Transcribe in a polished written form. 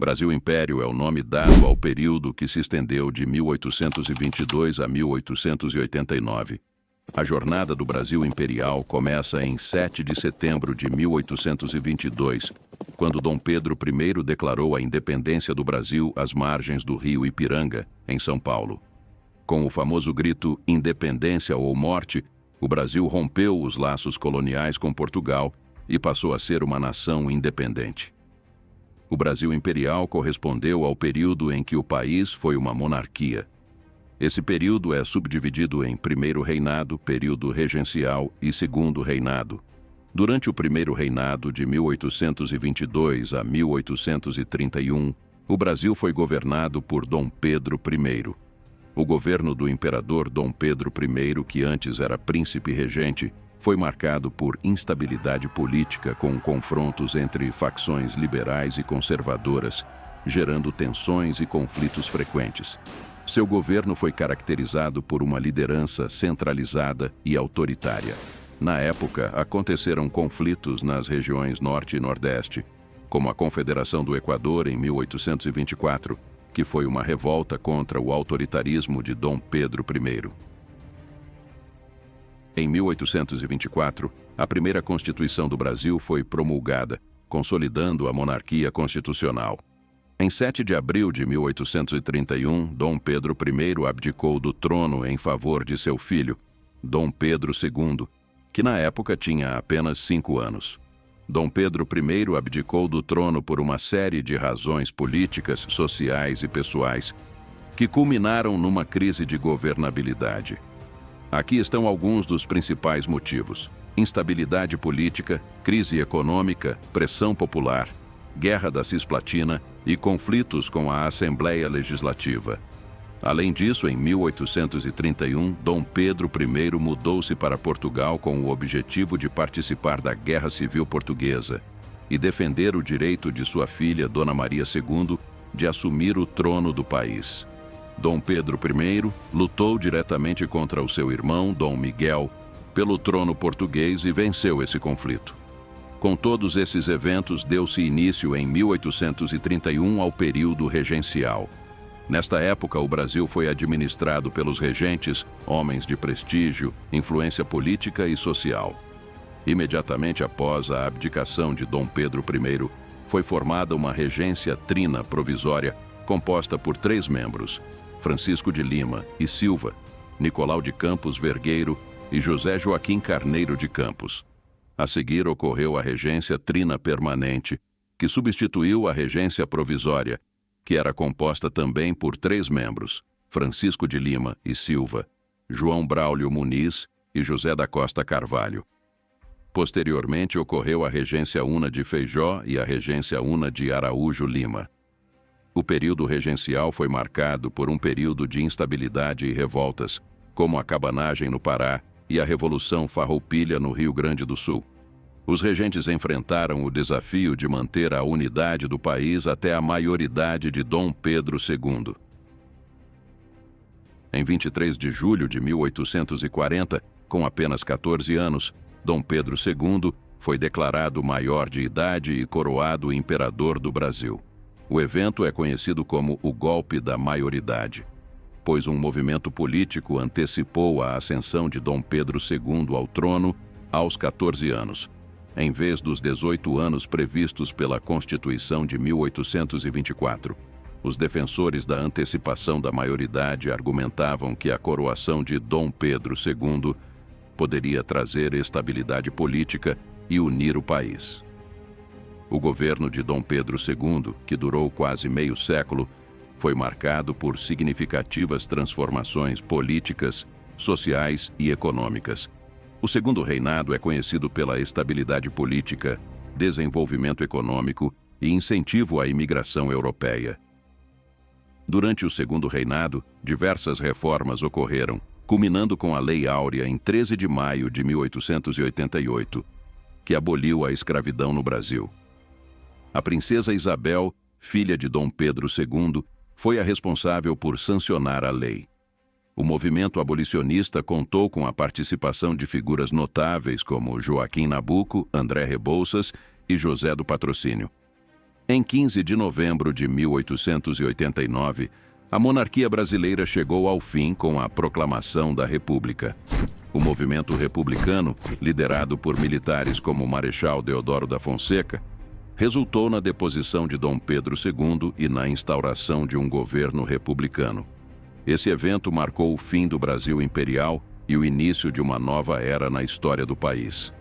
Brasil Império é o nome dado ao período que se estendeu de 1822 a 1889. A jornada do Brasil Imperial começa em 7 de setembro de 1822, quando Dom Pedro I declarou a independência do Brasil às margens do rio Ipiranga, em São Paulo. Com o famoso grito "Independência ou Morte", o Brasil rompeu os laços coloniais com Portugal e passou a ser uma nação independente. O Brasil Imperial correspondeu ao período em que o país foi uma monarquia. Esse período é subdividido em primeiro reinado, período regencial e segundo reinado. Durante o primeiro reinado, de 1822 a 1831, o Brasil foi governado por Dom Pedro I. O governo do imperador Dom Pedro I, que antes era príncipe regente, foi marcado por instabilidade política, com confrontos entre facções liberais e conservadoras, gerando tensões e conflitos frequentes. Seu governo foi caracterizado por uma liderança centralizada e autoritária. Na época, aconteceram conflitos nas regiões Norte e Nordeste, como a Confederação do Equador em 1824, que foi uma revolta contra o autoritarismo de Dom Pedro I. Em 1824, a primeira Constituição do Brasil foi promulgada, consolidando a monarquia constitucional. Em 7 de abril de 1831, Dom Pedro I abdicou do trono em favor de seu filho, Dom Pedro II, que na época tinha apenas 5 anos. Dom Pedro I abdicou do trono por uma série de razões políticas, sociais e pessoais, que culminaram numa crise de governabilidade. Aqui estão alguns dos principais motivos: instabilidade política, crise econômica, pressão popular, guerra da Cisplatina e conflitos com a Assembleia Legislativa. Além disso, em 1831, Dom Pedro I mudou-se para Portugal com o objetivo de participar da Guerra Civil Portuguesa e defender o direito de sua filha, Dona Maria II, de assumir o trono do país. Dom Pedro I lutou diretamente contra o seu irmão, Dom Miguel, pelo trono português e venceu esse conflito. Com todos esses eventos, deu-se início em 1831 ao período regencial. Nesta época, o Brasil foi administrado pelos regentes, homens de prestígio, influência política e social. Imediatamente após a abdicação de Dom Pedro I, foi formada uma regência trina provisória composta por 3 membros: Francisco de Lima e Silva, Nicolau de Campos Vergueiro e José Joaquim Carneiro de Campos. A seguir ocorreu a regência trina permanente, que substituiu a regência provisória, que era composta também por 3 membros, Francisco de Lima e Silva, João Braulio Muniz e José da Costa Carvalho. Posteriormente ocorreu a regência una de Feijó e a regência una de Araújo Lima. O período regencial foi marcado por um período de instabilidade e revoltas, como a cabanagem no Pará e a Revolução Farroupilha no Rio Grande do Sul. Os regentes enfrentaram o desafio de manter a unidade do país até a maioridade de Dom Pedro II. Em 23 de julho de 1840, com apenas 14 anos, Dom Pedro II foi declarado maior de idade e coroado imperador do Brasil. O evento é conhecido como o Golpe da Maioridade, pois um movimento político antecipou a ascensão de Dom Pedro II ao trono aos 14 anos, em vez dos 18 anos previstos pela Constituição de 1824. Os defensores da antecipação da maioridade argumentavam que a coroação de Dom Pedro II poderia trazer estabilidade política e unir o país. O governo de Dom Pedro II, que durou quase meio século, foi marcado por significativas transformações políticas, sociais e econômicas. O segundo reinado é conhecido pela estabilidade política, desenvolvimento econômico e incentivo à imigração europeia. Durante o segundo reinado, diversas reformas ocorreram, culminando com a Lei Áurea em 13 de maio de 1888, que aboliu a escravidão no Brasil. A princesa Isabel, filha de Dom Pedro II, foi a responsável por sancionar a lei. O movimento abolicionista contou com a participação de figuras notáveis como Joaquim Nabuco, André Rebouças e José do Patrocínio. Em 15 de novembro de 1889, a monarquia brasileira chegou ao fim com a proclamação da República. O movimento republicano, liderado por militares como o Marechal Deodoro da Fonseca, resultou na deposição de Dom Pedro II e na instauração de um governo republicano. Esse evento marcou o fim do Brasil imperial e o início de uma nova era na história do país.